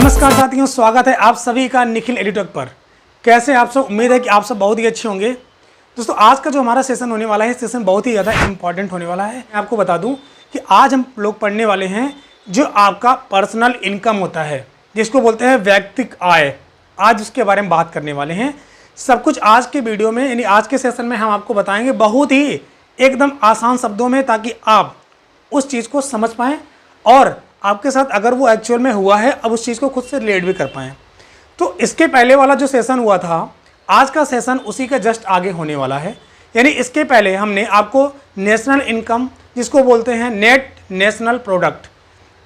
नमस्कार साथियों, स्वागत है आप सभी का निखिल एडिटॉक पर। कैसे आप सब? उम्मीद है कि आप सब बहुत ही अच्छे होंगे। दोस्तों, आज का जो हमारा सेशन होने वाला है, सेशन बहुत ही ज़्यादा इंपॉर्टेंट होने वाला है। मैं आपको बता दूं कि आज हम लोग पढ़ने वाले हैं जो आपका पर्सनल इनकम होता है, जिसको बोलते हैं व्यक्तिगत आय। आज उसके बारे में बात करने वाले हैं। सब कुछ आज के वीडियो में, यानी आज के सेशन में हम आपको बताएंगे बहुत ही एकदम आसान शब्दों में, ताकि आप उस चीज़ को समझ पाएँ और आपके साथ अगर वो एक्चुअल में हुआ है, अब उस चीज़ को खुद से रिलेट भी कर पाएँ। तो इसके पहले वाला जो सेशन हुआ था, आज का सेशन उसी का जस्ट आगे होने वाला है। यानी इसके पहले हमने आपको नेशनल इनकम, जिसको बोलते हैं नेट नेशनल प्रोडक्ट,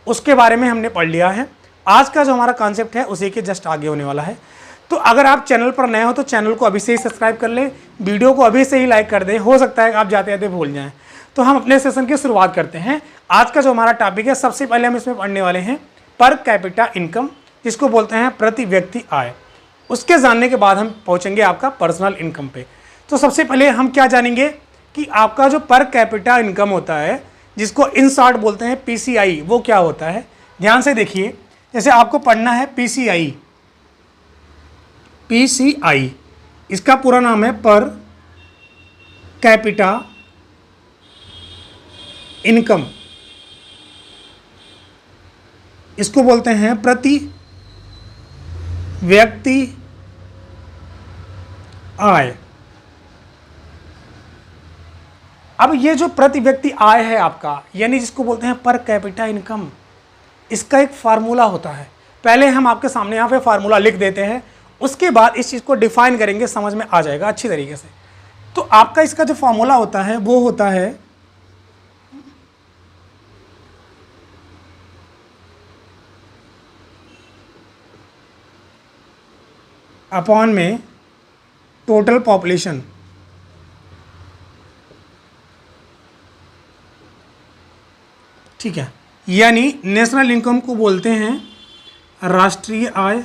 उसके बारे में हमने पढ़ लिया है। आज का जो हमारा कॉन्सेप्ट है उसी के जस्ट आगे होने वाला है। तो अगर आप चैनल पर नए हो तो चैनल को अभी से ही सब्सक्राइब कर लें, वीडियो को अभी से ही लाइक कर दें। हो सकता है आप जाते जाते भूल जाएँ। तो हम अपने सेशन की शुरुआत करते हैं। आज का जो हमारा टॉपिक है, सबसे पहले हम इसमें पढ़ने वाले हैं पर कैपिटा इनकम, जिसको बोलते हैं प्रति व्यक्ति आय। उसके जानने के बाद हम पहुंचेंगे आपका पर्सनल इनकम पे। तो सबसे पहले हम क्या जानेंगे कि आपका जो पर कैपिटा इनकम होता है, जिसको इन शॉर्ट बोलते हैं पीसीआई, वो क्या होता है। ध्यान से देखिए, जैसे आपको पढ़ना है पीसीआई। पीसीआई इसका पूरा नाम है पर कैपिटा इनकम। इसको बोलते हैं प्रति व्यक्ति आय। अब ये जो प्रति व्यक्ति आय है आपका, यानी जिसको बोलते हैं पर कैपिटा इनकम, इसका एक फार्मूला होता है। पहले हम आपके सामने यहाँ पे फार्मूला लिख देते हैं, उसके बाद इस चीज़ को डिफाइन करेंगे, समझ में आ जाएगा अच्छी तरीके से। तो आपका इसका जो फार्मूला होता है वो होता है अपॉन में टोटल पॉपुलेशन। ठीक है, यानी नेशनल इनकम को बोलते हैं राष्ट्रीय आय,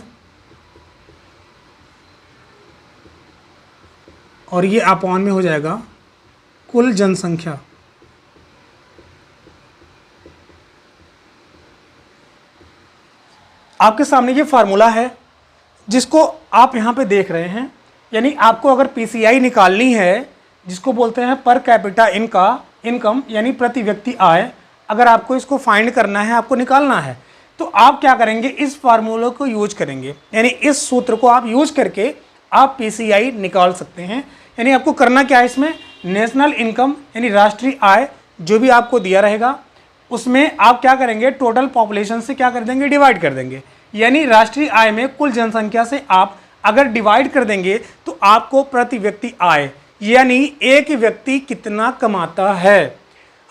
और ये अपॉन में हो जाएगा कुल जनसंख्या। आपके सामने ये फार्मूला है जिसको आप यहाँ पे देख रहे हैं। यानी आपको अगर पीसीआई निकालनी है, जिसको बोलते हैं पर कैपिटा इनकम, यानी प्रति व्यक्ति आय, अगर आपको इसको फाइंड करना है, आपको निकालना है, तो आप क्या करेंगे, इस फार्मूले को यूज करेंगे। यानी इस सूत्र को आप यूज करके आप पीसीआई निकाल सकते हैं। यानी आपको करना क्या है, इसमें नेशनल इनकम यानी राष्ट्रीय आय जो भी आपको दिया रहेगा, उसमें आप क्या करेंगे, टोटल पॉपुलेशन से क्या कर देंगे, डिवाइड कर देंगे। यानी राष्ट्रीय आय में कुल जनसंख्या से आप अगर डिवाइड कर देंगे तो आपको प्रति व्यक्ति आय, यानी एक व्यक्ति कितना कमाता है।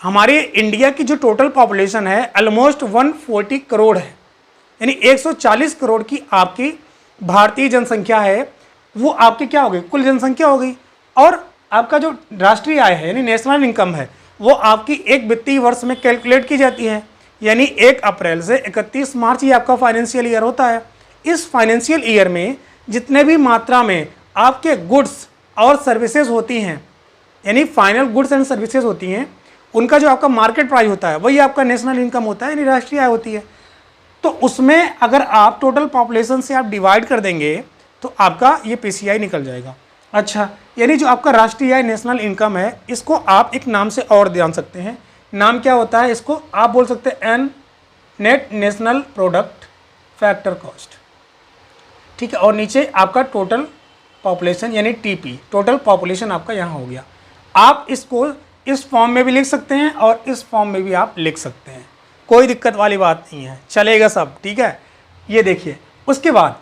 हमारे इंडिया की जो टोटल पॉपुलेशन है ऑलमोस्ट 140 करोड़ है, यानी 140 करोड़ की आपकी भारतीय जनसंख्या है। वो आपकी क्या हो गई, कुल जनसंख्या हो गई। और आपका जो राष्ट्रीय आय है यानी नेशनल इनकम है, वो आपकी एक वित्तीय वर्ष में कैलकुलेट की जाती है। यानी 1 अप्रैल से 31 मार्च ये आपका फाइनेंशियल ईयर होता है। इस फाइनेंशियल ईयर में जितने भी मात्रा में आपके गुड्स और सर्विसेज होती हैं, यानी फाइनल गुड्स एंड सर्विसेज होती हैं, उनका जो आपका मार्केट प्राइस होता है वही आपका नेशनल इनकम होता है, यानी राष्ट्रीय आय होती है। तो उसमें अगर आप टोटल पॉपुलेशन से आप डिवाइड कर देंगे तो आपका ये पीसीआई निकल जाएगा। अच्छा, यानी जो आपका राष्ट्रीय आय नेशनल इनकम है, इसको आप एक नाम से और जान सकते हैं। नाम क्या होता है, इसको आप बोल सकते हैं N net national product factor cost. ठीक है, और नीचे आपका टोटल पॉपुलेशन यानी टीपी, टोटल पॉपुलेशन आपका यहाँ हो गया। आप इसको इस फॉर्म में भी लिख सकते हैं और इस फॉर्म में भी आप लिख सकते हैं, कोई दिक्कत वाली बात नहीं है, चलेगा सब। ठीक है, ये देखिए। उसके बाद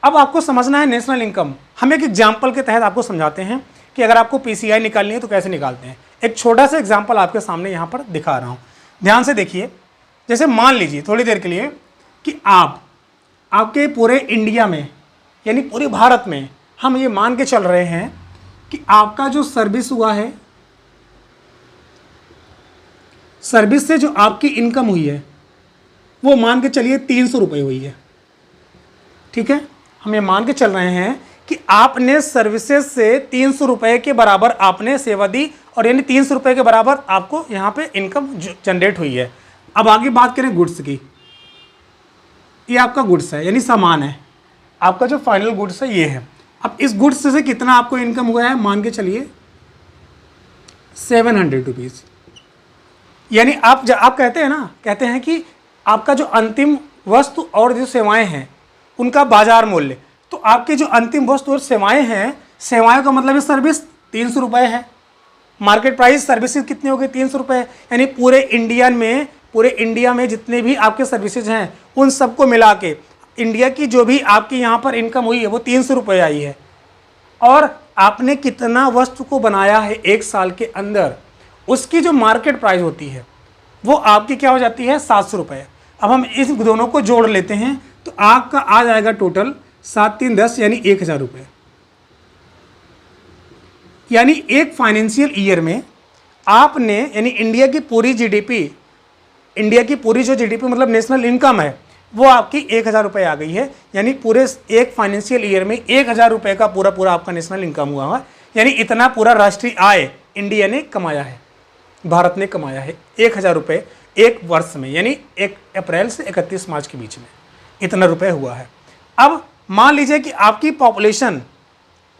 अब आपको समझना है नेशनल इनकम। हम एक एग्जाम्पल के तहत आपको समझाते हैं कि अगर आपको पीसीआई निकालनी है तो कैसे निकालते हैं। एक छोटा सा एग्जाम्पल आपके सामने यहाँ पर दिखा रहा हूँ, ध्यान से देखिए। जैसे मान लीजिए थोड़ी देर के लिए कि आपके पूरे इंडिया में यानी पूरे भारत में हम ये मान के चल रहे हैं कि आपका जो सर्विस हुआ है, सर्विस से जो आपकी इनकम हुई है वो मान के चलिए 300 रुपये हुई है। ठीक है, हम ये मान के चल रहे हैं कि आपने सर्विसेज से 300 रुपये के बराबर आपने सेवा दी, और यानी 300 रुपये के बराबर आपको यहाँ पे इनकम जनरेट हुई है। अब आगे बात करें गुड्स की। ये आपका गुड्स है यानी सामान है, आपका जो फाइनल गुड्स है ये है। अब इस गुड्स से कितना आपको इनकम हुआ है, मान के चलिए 700 रुपीज़। यानी आप कहते हैं ना, कहते हैं कि आपका जो अंतिम वस्तु और जो सेवाएं हैं उनका बाजार मूल्य, तो आपके जो अंतिम वस्तु और सेवाएं हैं, सेवाएं का मतलब है सर्विस, 300 रुपये है। मार्केट प्राइस सर्विसेज कितने हो गए, 300 रुपये। यानी पूरे इंडिया में जितने भी आपके सर्विसेज हैं उन सबको मिला के इंडिया की जो भी आपकी यहाँ पर इनकम हुई है वो 300 रुपये आई है। और आपने कितना वस्तु को बनाया है एक साल के अंदर, उसकी जो मार्केट प्राइस होती है वो आपकी क्या हो जाती है, 700 रुपये। अब हम इस दोनों को जोड़ लेते हैं तो आपका आ जाएगा टोटल 7 3 10 यानी 1000 रुपये। यानी एक फाइनेंशियल ईयर में आपने, यानी इंडिया की पूरी जो जीडीपी मतलब नेशनल इनकम है वो आपकी 1000 रुपये आ गई है। यानी पूरे एक फाइनेंशियल ईयर में 1000 रुपये का पूरा आपका नेशनल इनकम हुआ है। यानी इतना पूरा राष्ट्रीय आय इंडिया ने कमाया है, भारत ने कमाया है 1000 रुपये एक वर्ष में, यानी 1 अप्रैल से 31 मार्च के बीच में इतना रुपये हुआ है। अब मान लीजिए कि आपकी पॉपुलेशन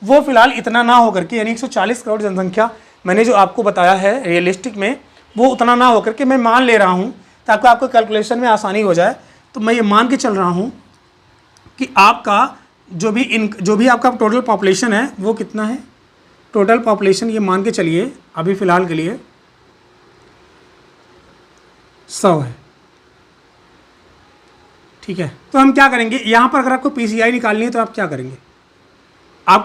वो फिलहाल इतना ना होकर के, यानी 140 करोड़ जनसंख्या मैंने जो आपको बताया है रियलिस्टिक में, वो उतना ना होकर के मैं मान ले रहा हूँ ताकि आपको कैलकुलेशन में आसानी हो जाए। तो मैं ये मान के चल रहा हूँ कि आपका जो भी आपका टोटल पॉपुलेशन है वो कितना है, टोटल पॉपुलेशन ये मान के चलिए अभी फ़िलहाल के लिए 100 है। ठीक है, तो हम क्या करेंगे यहाँ पर, अगर आपको पीसीआई निकालनी है तो आप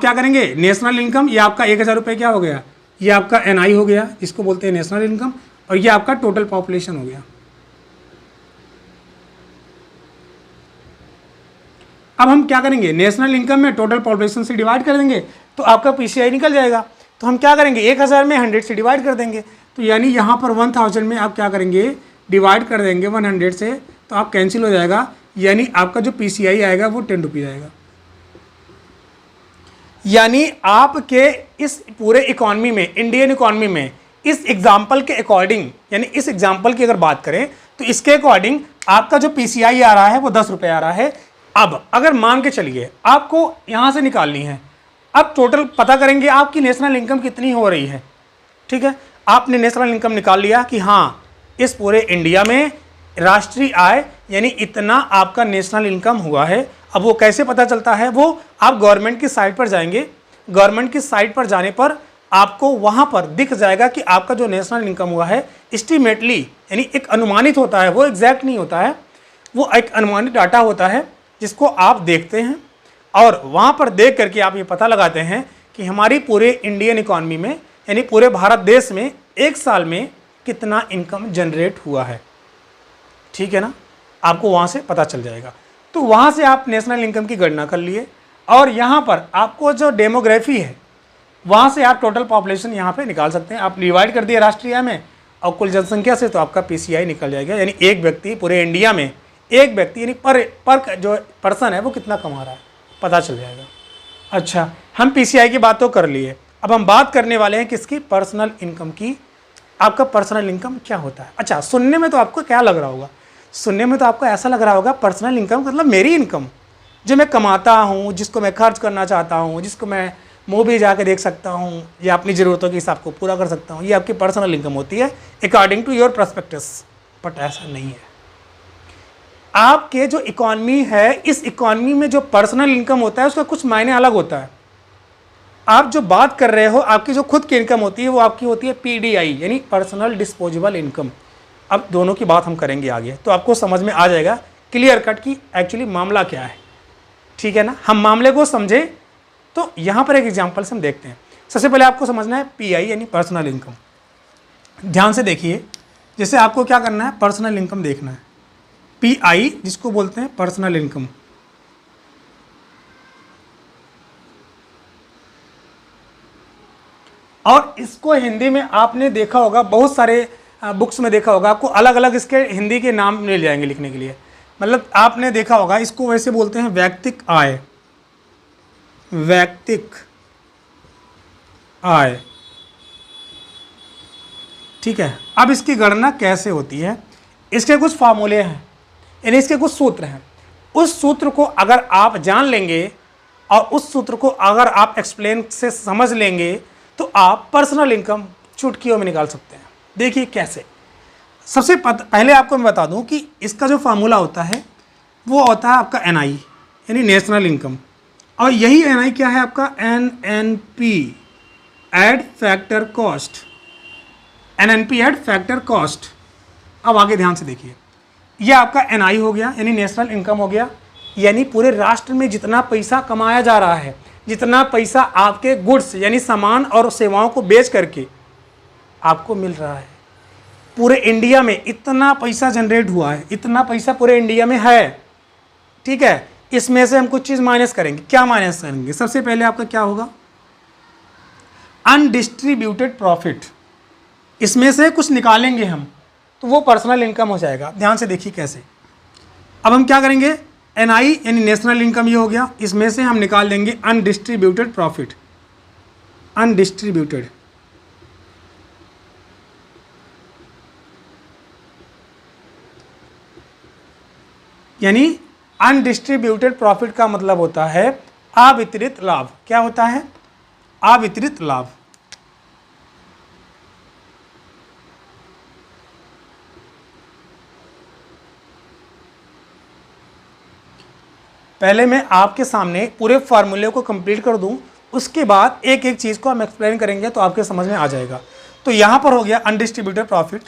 क्या करेंगे, नेशनल इनकम, ये आपका 1000 रुपये क्या हो गया, ये आपका एनआई हो गया जिसको बोलते हैं नेशनल इनकम, और ये आपका टोटल पॉपुलेशन हो गया। अब हम क्या करेंगे, नेशनल इनकम में टोटल पॉपुलेशन से डिवाइड कर देंगे तो आपका पीसीआई निकल जाएगा। तो हम क्या करेंगे, 1000 में 100 से डिवाइड कर देंगे, तो यानी यहाँ पर 1000 में आप क्या करेंगे, डिवाइड कर देंगे 100 से, तो आप कैंसिल हो जाएगा। यानी आपका जो पीसीआई आएगा वो 10 रुपीज़ आएगा। यानी आपके इस पूरे इकॉनमी में, इंडियन इकॉनमी में, इस एग्जाम्पल के अकॉर्डिंग, यानी इस एग्जाम्पल की अगर बात करें तो इसके अकॉर्डिंग आपका जो पीसीआई आ रहा है वो 10 रुपये आ रहा है। अब अगर मान के चलिए आपको यहाँ से निकालनी है, अब टोटल पता करेंगे आपकी नेशनल इनकम कितनी हो रही है। ठीक है, आपने नेशनल इनकम निकाल लिया कि हाँ इस पूरे इंडिया में राष्ट्रीय आय यानी इतना आपका नेशनल इनकम हुआ है। अब वो कैसे पता चलता है, वो आप गवर्नमेंट की साइट पर जाएंगे, गवर्नमेंट की साइट पर जाने पर आपको वहाँ पर दिख जाएगा कि आपका जो नेशनल इनकम हुआ है एस्टिमेटली, यानी एक अनुमानित होता है, वो एग्जैक्ट नहीं होता है, वो एक अनुमानित डाटा होता है जिसको आप देखते हैं और वहाँ पर देख करके आप ये पता लगाते हैं कि हमारी पूरे इंडियन इकॉनमी में, यानी पूरे भारत देश में एक साल में कितना इनकम जनरेट हुआ है। ठीक है ना, आपको वहाँ से पता चल जाएगा। तो वहाँ से आप नेशनल इनकम की गणना कर लिए और यहाँ पर आपको जो डेमोग्राफी है वहाँ से आप टोटल पॉपुलेशन यहाँ पे निकाल सकते हैं। आप डिवाइड कर दिए राष्ट्रीय आय में और कुल जनसंख्या से, तो आपका पीसीआई निकल जाएगा। यानी एक व्यक्ति पूरे इंडिया में, एक व्यक्ति यानी पर जो पर्सन है वो कितना कमा रहा है पता चल जाएगा। अच्छा, हम पीसीआई की बात तो कर लिए, अब हम बात करने वाले हैं किसकी, पर्सनल इनकम की। आपका पर्सनल इनकम क्या होता है। अच्छा, सुनने में तो आपको क्या लग रहा होगा, सुनने में तो आपको ऐसा लग रहा होगा पर्सनल इनकम मतलब मेरी इनकम जो मैं कमाता हूँ, जिसको मैं खर्च करना चाहता हूँ, जिसको मैं मूवी जाके देख सकता हूँ या अपनी ज़रूरतों के हिसाब को पूरा कर सकता हूँ, ये आपकी पर्सनल इनकम होती है according to your prospectus. But ऐसा नहीं है। आपके जो इकॉनमी है, इस इकॉनमी में जो पर्सनल इनकम होता है उसका कुछ मायने अलग होता है। आप जो बात कर रहे हो, आपकी जो खुद की इनकम होती है वो आपकी होती है पीडीआई यानी पर्सनल डिस्पोजेबल इनकम। अब दोनों की बात हम करेंगे आगे तो आपको समझ में आ जाएगा क्लियर कट की एक्चुअली मामला क्या है। ठीक है ना, हम मामले को समझे तो यहाँ पर एक एग्जांपल से हम देखते हैं। सबसे पहले आपको समझना है पीआई यानी पर्सनल इनकम। ध्यान से देखिए, जैसे आपको क्या करना है, पर्सनल इनकम देखना है। पीआई जिसको बोलते हैं पर्सनल इनकम, और इसको हिंदी में आपने देखा होगा, बहुत सारे बुक्स में देखा होगा, आपको अलग अलग इसके हिंदी के नाम मिल जाएंगे लिखने के लिए। मतलब आपने देखा होगा, इसको वैसे बोलते हैं वैयक्तिक आय, वैयक्तिक आय। ठीक है, अब इसकी गणना कैसे होती है, इसके कुछ फार्मूले हैं, यानी इसके कुछ सूत्र हैं। उस सूत्र को अगर आप जान लेंगे और उस सूत्र को अगर आप एक्सप्लेन से समझ लेंगे तो आप पर्सनल इनकम चुटकियों में निकाल सकते हैं। देखिए कैसे। सबसे पहले आपको मैं बता दूं कि इसका जो फार्मूला होता है वो होता है आपका एनआई यानी नेशनल इनकम, और यही एनआई क्या है आपका NNP at factor cost, NNP at factor cost. अब आगे ध्यान से देखिए, यह आपका एनआई हो गया यानी नेशनल इनकम हो गया, यानी पूरे राष्ट्र में जितना पैसा कमाया जा रहा है, जितना पैसा आपके गुड्स यानी सामान और सेवाओं को बेच करके आपको मिल रहा है, पूरे इंडिया में इतना पैसा जनरेट हुआ है, इतना पैसा पूरे इंडिया में है, ठीक है। इसमें से हम कुछ चीज़ माइनस करेंगे। क्या माइनस करेंगे? सबसे पहले आपका क्या होगा? Undistributed profit. इसमें से कुछ निकालेंगे हम तो वो पर्सनल इनकम हो जाएगा। ध्यान से देखिए कैसे। अब हम क्या करेंगे? एनआई यानी नेशनल इनकम ये हो गया, इसमें से हम निकाल देंगे अनडिस्ट्रीब्यूटेड प्रॉफिट, अनडिस्ट्रीब्यूटेड, यानी अनडिस्ट्रीब्यूटेड प्रॉफिट का मतलब होता है अवितरित लाभ। क्या होता है? अवितरित लाभ। पहले मैं आपके सामने पूरे फार्मूले को कंप्लीट कर दूं, उसके बाद एक एक चीज़ को हम एक्सप्लेन करेंगे तो आपके समझ में आ जाएगा। तो यहाँ पर हो गया अनडिस्ट्रीब्यूटेड प्रॉफिट।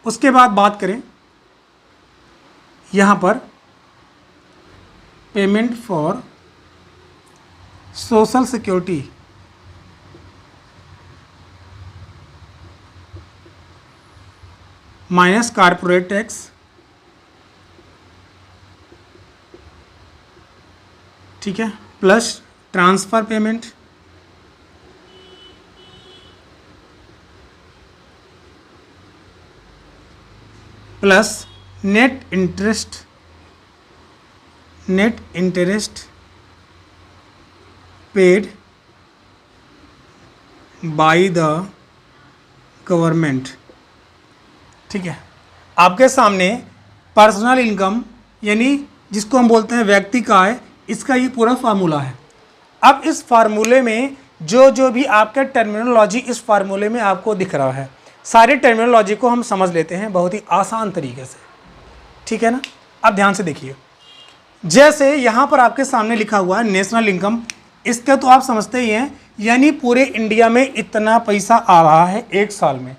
उसके बाद बात करें यहाँ पर payment for social security, minus corporate tax, ठीक है, plus transfer payment, plus net interest paid by the government. ठीक है, आपके सामने पर्सनल इनकम यानी जिसको हम बोलते हैं व्यक्ति का आय, इसका ये पूरा फार्मूला है। अब इस फार्मूले में जो भी आपका टर्मिनोलॉजी इस फार्मूले में आपको दिख रहा है, सारी टर्मिनोलॉजी को हम समझ लेते हैं बहुत ही आसान तरीके से, ठीक है ना। अब ध्यान से देखिए, जैसे यहाँ पर आपके सामने लिखा हुआ है नेशनल इनकम, इसका तो आप समझते ही हैं, यानी पूरे इंडिया में इतना पैसा आ रहा है एक साल में।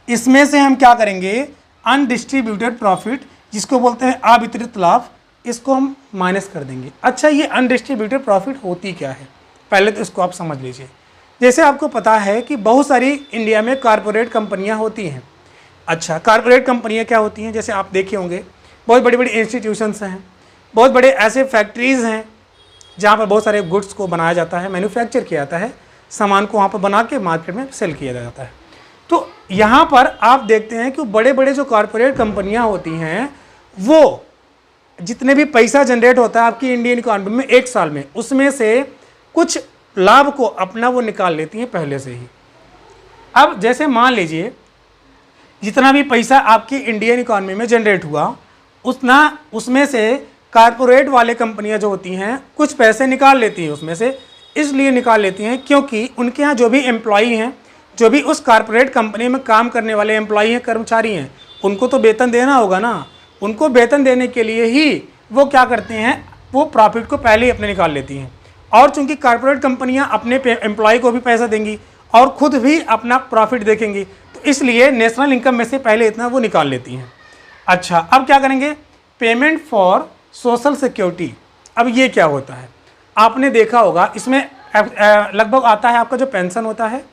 इसमें से हम क्या करेंगे? अनडिस्ट्रीब्यूटेड प्रॉफिट जिसको बोलते हैं अवितरित लाभ, इसको हम माइनस कर देंगे। अच्छा, ये अनडिस्ट्रीब्यूटेड प्रॉफिट होती क्या है? पहले तो इसको आप समझ लीजिए। जैसे आपको पता है कि बहुत सारी इंडिया में कारपोरेट कंपनियां होती हैं। अच्छा, कारपोरेट कंपनियां क्या होती हैं? जैसे आप देखे होंगे बहुत बड़ी बड़ी इंस्टीट्यूशंस हैं, बहुत बड़े ऐसे फैक्ट्रीज़ हैं जहाँ पर बहुत सारे गुड्स को बनाया जाता है, मैन्युफैक्चर किया जाता है, सामान को वहाँ पर बना के मार्केट में सेल किया जाता है। तो यहाँ पर आप देखते हैं कि बड़े बड़े जो कारपोरेट कंपनियाँ होती हैं, वो जितने भी पैसा जनरेट होता है आपकी इंडियन इकॉनमी में एक साल में, उसमें से कुछ लाभ को अपना वो निकाल लेती हैं पहले से ही। अब जैसे मान लीजिए जितना भी पैसा आपकी इंडियन इकॉनमी में जनरेट हुआ, उतना उसमें से कारपोरेट वाले कंपनियां जो होती हैं कुछ पैसे निकाल लेती हैं उसमें से। इसलिए निकाल लेती हैं क्योंकि उनके यहाँ जो भी एम्प्लॉई हैं, जो भी उस कारपोरेट कंपनी में काम करने वाले एम्प्लॉई हैं, कर्मचारी हैं, उनको तो वेतन देना होगा ना। उनको वेतन देने के लिए ही वो क्या करते हैं, वो प्रॉफिट को पहले ही अपने निकाल लेती हैं। और चूंकि कारपोरेट कंपनियां अपने एम्प्लॉय को भी पैसा देंगी और खुद भी अपना प्रॉफिट देखेंगी, तो इसलिए नेशनल इनकम में से पहले इतना वो निकाल लेती हैं। अच्छा, अब क्या करेंगे? Payment for social security. अब ये क्या होता है? आपने देखा होगा इसमें लगभग आता है आपका जो पेंशन होता है,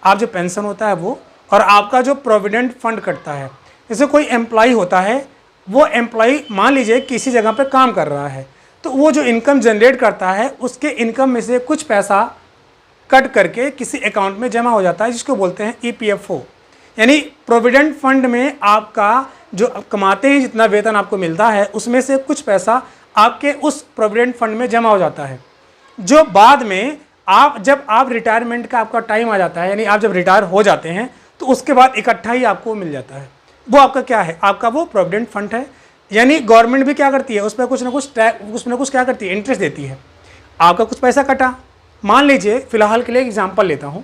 आप जो पेंशन होता है वो, और आपका जो प्रोविडेंट फंड कटता है। जैसे कोई एम्प्लॉय होता है, वो एम्प्लॉय मान लीजिए किसी जगह पे काम कर रहा है, तो वो जो इनकम जनरेट करता है उसके इनकम में से कुछ पैसा कट करके किसी अकाउंट में जमा हो जाता है, जिसको बोलते हैं EPFO, यानी प्रोविडेंट फंड में आपका जो कमाते हैं जितना वेतन आपको मिलता है, उसमें से कुछ पैसा आपके उस प्रोविडेंट फंड में जमा हो जाता है, जो बाद में जब आप रिटायरमेंट का आपका टाइम आ जाता है, यानी आप जब रिटायर हो जाते हैं, तो उसके बाद इकट्ठा ही आपको मिल जाता है। वो आपका क्या है? आपका वो प्रोविडेंट फंड है। यानी गवर्नमेंट भी क्या करती है, उस पर कुछ ना कुछ क्या करती है, इंटरेस्ट देती है। आपका कुछ पैसा कटा, मान लीजिए फिलहाल के लिए एग्जांपल लेता हूँ,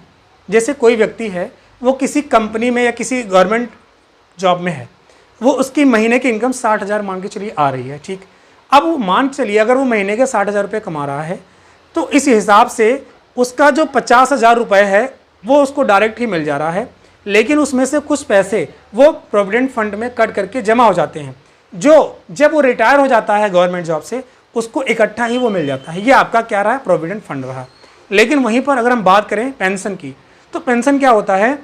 जैसे कोई व्यक्ति है वो किसी कंपनी में या किसी गवर्नमेंट जॉब में है, वो उसकी महीने की इनकम 60,000 मान के चलिए आ रही है, ठीक। अब वो मान चलिए अगर वो महीने के 60,000 रुपये कमा रहा है तो इस हिसाब से उसका जो 50,000 रुपये है वो उसको डायरेक्ट ही मिल जा रहा है, लेकिन उसमें से कुछ पैसे वो प्रोविडेंट फंड में कट करके जमा हो जाते हैं, जो जब वो रिटायर हो जाता है गवर्नमेंट जॉब से उसको इकट्ठा ही वो मिल जाता है। ये आपका क्या रहा है, प्रोविडेंट फंड रहा। लेकिन वहीं पर अगर हम बात करें पेंशन की, तो पेंशन क्या होता है,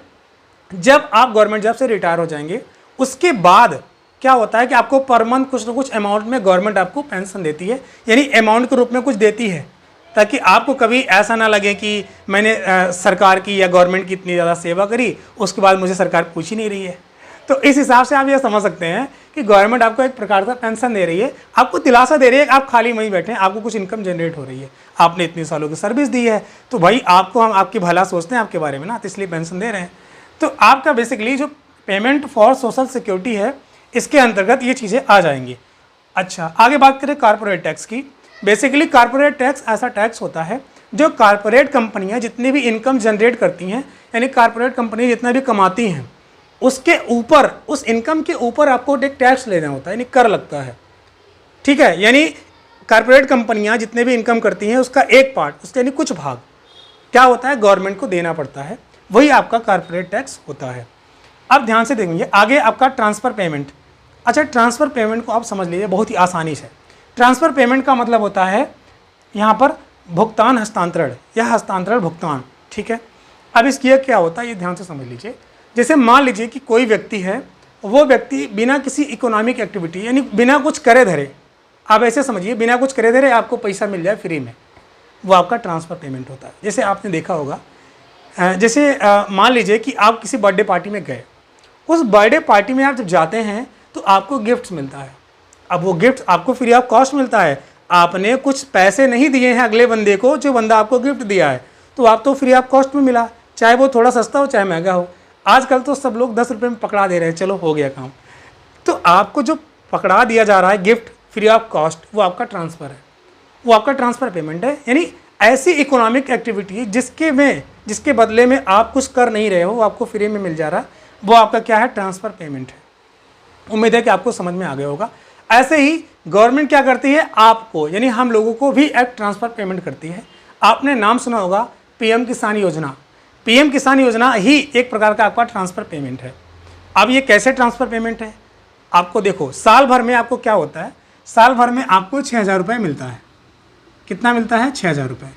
जब आप गवर्नमेंट जॉब से रिटायर हो जाएंगे उसके बाद क्या होता है कि आपको पर मंथ कुछ ना कुछ अमाउंट में गवर्नमेंट आपको पेंशन देती है, यानी अमाउंट के रूप में कुछ देती है, ताकि आपको कभी ऐसा ना लगे कि मैंने सरकार की या गवर्नमेंट की इतनी ज़्यादा सेवा करी उसके बाद मुझे सरकार पूछ ही नहीं रही है। तो इस हिसाब से आप ये समझ सकते हैं कि गवर्नमेंट आपको एक प्रकार का पेंशन दे रही है, आपको दिलासा दे रही है, आप खाली वहीं बैठे हैं, आपको कुछ इनकम जनरेट हो रही है, आपने इतने सालों की सर्विस दी है, तो भाई आपको हम आपकी भला सोचते हैं आपके बारे में ना, तो इसलिए पेंशन दे रहे हैं। तो आपका बेसिकली जो पेमेंट फॉर सोशल सिक्योरिटी है इसके अंतर्गत ये चीज़ें आ जाएंगी। अच्छा, आगे बात करें कारपोरेट टैक्स की। बेसिकली कारपोरेट टैक्स ऐसा टैक्स होता है जो कारपोरेट कंपनियां जितनी भी इनकम जनरेट करती हैं, यानी कारपोरेट कंपनी जितना भी कमाती हैं उसके ऊपर, उस इनकम के ऊपर आपको एक टैक्स लेना होता है, यानी कर लगता है, ठीक है। यानी कारपोरेट कंपनियां जितने भी इनकम करती हैं उसका एक पार्ट, उसके यानी कुछ भाग क्या होता है, गवर्नमेंट को देना पड़ता है, वही आपका कारपोरेट टैक्स होता है। अब ध्यान से देखेंगे आगे आपका ट्रांसफ़र पेमेंट। अच्छा, ट्रांसफ़र पेमेंट को आप समझ लीजिए बहुत ही आसानी से। ट्रांसफ़र पेमेंट का मतलब होता है यहाँ पर भुगतान हस्तांतरण या हस्तांतरण भुगतान, ठीक है। अब इसकी क्या होता है ये ध्यान से समझ लीजिए। जैसे मान लीजिए कि कोई व्यक्ति है, वो व्यक्ति बिना किसी इकोनॉमिक एक्टिविटी यानी बिना कुछ करे धरे, आप ऐसे समझिए बिना कुछ करे धरे आपको पैसा मिल जाए फ्री में, वो आपका ट्रांसफ़र पेमेंट होता है। जैसे आपने देखा होगा, जैसे मान लीजिए कि आप किसी बर्थडे पार्टी में गए, उस बर्थडे पार्टी में आप जब जाते हैं तो आपको गिफ्ट्स मिलता है। अब वो गिफ्ट आपको फ्री ऑफ कॉस्ट मिलता है, आपने कुछ पैसे नहीं दिए हैं अगले बंदे को, जो बंदा आपको गिफ्ट दिया है तो आप तो फ्री ऑफ कॉस्ट में मिला, चाहे वो थोड़ा सस्ता हो चाहे महंगा हो। आजकल तो सब लोग 10 रुपये में पकड़ा दे रहे हैं, चलो हो गया काम। तो आपको जो पकड़ा दिया जा रहा है गिफ्ट फ्री ऑफ कॉस्ट, वो आपका ट्रांसफ़र है, वो आपका ट्रांसफ़र पेमेंट है। यानी ऐसी इकोनॉमिक एक्टिविटी जिसके बदले में आप कुछ कर नहीं रहे हो, वो आपको फ्री में मिल जा रहा है, वो आपका क्या है, ट्रांसफ़र पेमेंट है। उम्मीद है कि आपको समझ में आ गया होगा। ऐसे ही गवर्नमेंट क्या करती है, आपको यानी हम लोगों को भी एक ट्रांसफ़र पेमेंट करती है। आपने नाम सुना होगा पीएम किसान योजना। पीएम किसान योजना ही एक प्रकार का आपका ट्रांसफ़र पेमेंट है। अब ये कैसे ट्रांसफ़र पेमेंट है, आपको देखो साल भर में आपको क्या होता है, साल भर में आपको 6,000 रुपये मिलता है। कितना मिलता है, 6,000 रुपये,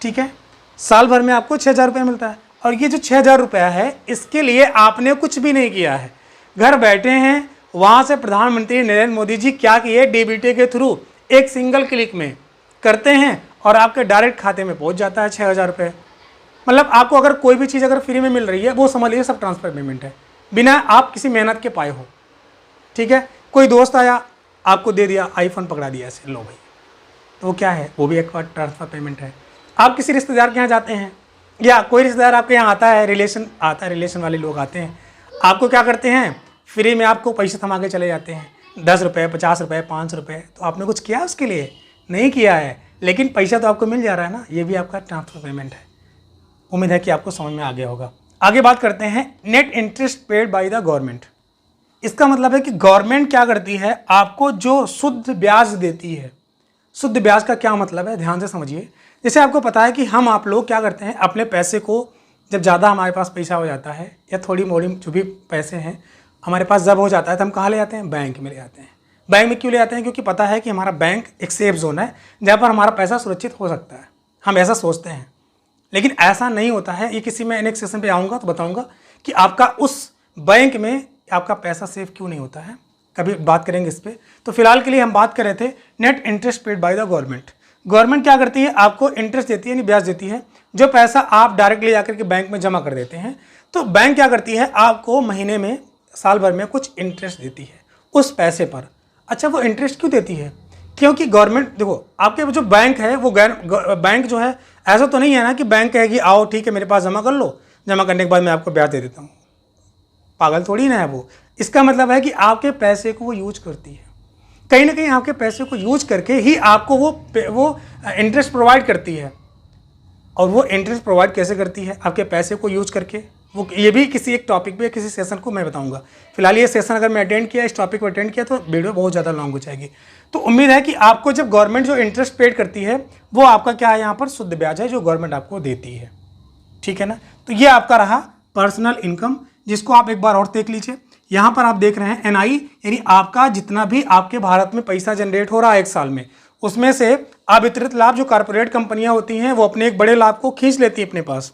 ठीक है। साल भर में आपको 6,000 रुपये मिलता है, और ये जो 6,000 रुपया है इसके लिए आपने कुछ भी नहीं किया है, घर बैठे हैं, वहाँ से प्रधानमंत्री नरेंद्र मोदी जी क्या किए, डीबीटी के थ्रू एक सिंगल क्लिक में करते हैं और आपके डायरेक्ट खाते में पहुँच जाता है 6,000 रुपये। मतलब आपको अगर कोई भी चीज़ अगर फ्री में मिल रही है वो समझ लीजिए सब ट्रांसफ़र पेमेंट है, बिना आप किसी मेहनत के पाए हो, ठीक है। कोई दोस्त आया आपको दे दिया, आईफोन पकड़ा दिया ऐसे, लो भाई, तो वो क्या है, वो भी एक ट्रांसफ़र पेमेंट है। आप किसी रिश्तेदार के यहाँ जाते हैं या कोई रिश्तेदार आपके यहाँ आता है, रिलेशन वाले लोग आते हैं, आपको क्या करते हैं, फ्री में आपको पैसे थमा के चले जाते हैं, 10 रुपये 50 रुपये 5 रुपये। तो आपने कुछ किया उसके लिए, नहीं किया है, लेकिन पैसा तो आपको मिल जा रहा है ना, ये भी आपका ट्रांसफ़र पेमेंट है। उम्मीद है कि आपको समझ में आ गया होगा। आगे बात करते हैं net interest paid by the government. इसका मतलब है कि गवर्नमेंट क्या करती है, आपको जो शुद्ध ब्याज देती है। शुद्ध ब्याज का क्या मतलब है, ध्यान से समझिए। जैसे आपको पता है कि हम आप लोग क्या करते हैं, अपने पैसे को जब ज़्यादा हमारे पास पैसा हो जाता है या थोड़ी मोड़ी जो भी पैसे हैं हमारे पास जब हो जाता है तो हम कहाँ ले जाते हैं, बैंक में ले जाते हैं। बैंक में क्यों ले जाते हैं, क्योंकि पता है कि हमारा बैंक एक सेफ जोन है जहाँ पर हमारा पैसा सुरक्षित हो सकता है, हम ऐसा सोचते हैं। लेकिन ऐसा नहीं होता है, ये किसी मैं नेक्स्ट सेशन पे आऊँगा तो बताऊँगा कि आपका उस बैंक में आपका पैसा सेफ क्यों नहीं होता है, कभी बात करेंगे इस पर। तो फिलहाल के लिए हम बात कर रहे थे net interest paid by the government. Government क्या करती है, आपको इंटरेस्ट देती है, यानी ब्याज देती है। जो पैसा आप डायरेक्ट ले जाकर के बैंक में जमा कर देते हैं, तो बैंक क्या करती है, आपको महीने में साल भर में कुछ इंटरेस्ट देती है उस पैसे पर। अच्छा, वो इंटरेस्ट क्यों देती है, क्योंकि गवर्नमेंट देखो आपके जो बैंक है वो बैंक जो है ऐसा तो नहीं है ना कि बैंक कहेगी आओ ठीक है मेरे पास जमा कर लो, जमा करने के बाद मैं आपको ब्याज दे देता हूँ, पागल थोड़ी ना है वो। इसका मतलब है कि आपके पैसे को वो यूज करती है, कहीं ना कहीं आपके पैसे को यूज करके ही आपको वो इंटरेस्ट प्रोवाइड करती है। और वो इंटरेस्ट प्रोवाइड कैसे करती है? आपके पैसे को यूज करके। वो ये भी किसी एक टॉपिक पे, किसी सेशन को मैं बताऊंगा। फिलहाल ये सेशन अगर मैं अटेंड किया, इस टॉपिक को अटेंड किया, तो वीडियो बहुत ज़्यादा लॉन्ग हो जाएगी। तो उम्मीद है कि आपको जब गवर्नमेंट जो इंटरेस्ट पेड करती है वो आपका क्या है, यहाँ पर शुद्ध ब्याज है जो गवर्नमेंट आपको देती है। ठीक है ना? तो ये आपका रहा पर्सनल इनकम, जिसको आप एक बार और देख लीजिए। यहाँ पर आप देख रहे हैं एनआई, यानी आपका जितना भी आपके भारत में पैसा जनरेट हो रहा है एक साल में, उसमें से अवितरित लाभ जो कारपोरेट कंपनियां होती हैं वो अपने एक बड़े लाभ को खींच लेती हैं अपने पास,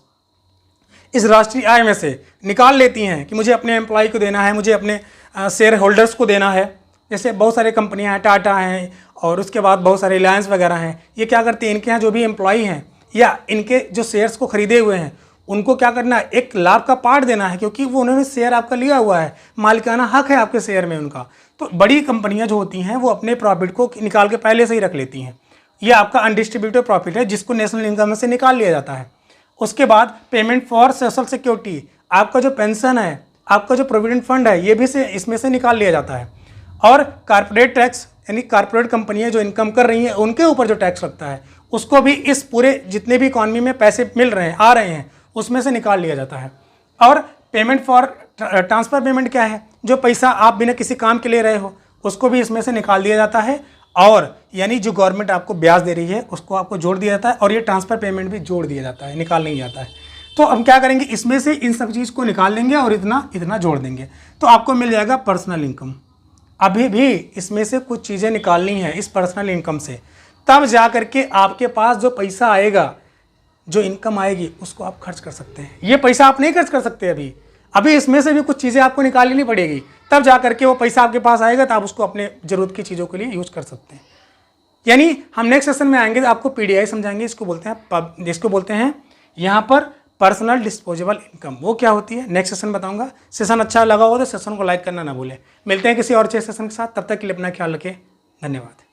इस राष्ट्रीय आय में से निकाल लेती हैं कि मुझे अपने एम्प्लॉय को देना है, मुझे अपने शेयर होल्डर्स को देना है। जैसे बहुत सारे कंपनियां हैं, टाटा हैं और उसके बाद बहुत सारे रिलायंस वगैरह हैं। ये क्या करती हैं, इनके यहाँ जो भी एम्प्लॉय हैं या इनके जो शेयर्स को खरीदे हुए हैं उनको क्या करना है, एक लाभ का पार्ट देना है, क्योंकि वो उन्होंने शेयर आपका लिया हुआ है, मालिकाना हक है आपके शेयर में उनका। तो बड़ी कंपनियां जो होती हैं वो अपने प्रॉफिट को निकाल के पहले से ही रख लेती हैं। ये आपका अनडिस्ट्रीब्यूटेड प्रॉफिट है जिसको नेशनल इनकम में से निकाल लिया जाता है। उसके बाद पेमेंट फॉर सोशल सिक्योरिटी, आपका जो पेंशन है, आपका जो प्रोविडेंट फंड है, ये भी इसमें से निकाल लिया जाता है। और कारपोरेट टैक्स, यानी कारपोरेट कंपनियां जो इनकम कर रही हैं उनके ऊपर जो टैक्स लगता है उसको भी इस पूरे जितने भी इकॉनमी में पैसे मिल रहे हैं, आ रहे हैं, उसमें से निकाल लिया जाता है। और पेमेंट फॉर ट्रांसफ़र पेमेंट क्या है, जो पैसा आप बिना किसी काम के ले रहे हो उसको भी इसमें से निकाल दिया जाता है। और यानी जो गवर्नमेंट आपको ब्याज दे रही है उसको आपको जोड़ दिया जाता है, और ये ट्रांसफ़र पेमेंट भी जोड़ दिया जाता है, निकाल नहीं जाता है। तो हम क्या करेंगे, इसमें से इन सब चीज़ को निकाल लेंगे और इतना इतना जोड़ देंगे, तो आपको मिल जाएगा पर्सनल इनकम। अभी भी इसमें से कुछ चीज़ें निकालनी है इस पर्सनल इनकम से, तब जा करके आपके पास जो पैसा आएगा, जो इनकम आएगी, उसको आप खर्च कर सकते हैं। ये पैसा आप नहीं खर्च कर सकते अभी इसमें से भी कुछ चीज़ें आपको निकालनी पड़ेगी, तब जा करके वो पैसा आपके पास आएगा, तो आप उसको अपने ज़रूरत की चीज़ों के लिए यूज़ कर सकते हैं। यानी हम नेक्स्ट सेशन में आएंगे तो आपको पीडीआई समझाएंगे, इसको बोलते हैं यहाँ पर पर्सनल डिस्पोजेबल इनकम। वो क्या होती है नेक्स्ट सेशन बताऊंगा। सेशन अच्छा लगा हो तो सेशन को लाइक करना ना भूलें। मिलते हैं किसी और अच्छे सेशन के साथ, तब तक के लिए अपना ख्याल रखें। धन्यवाद।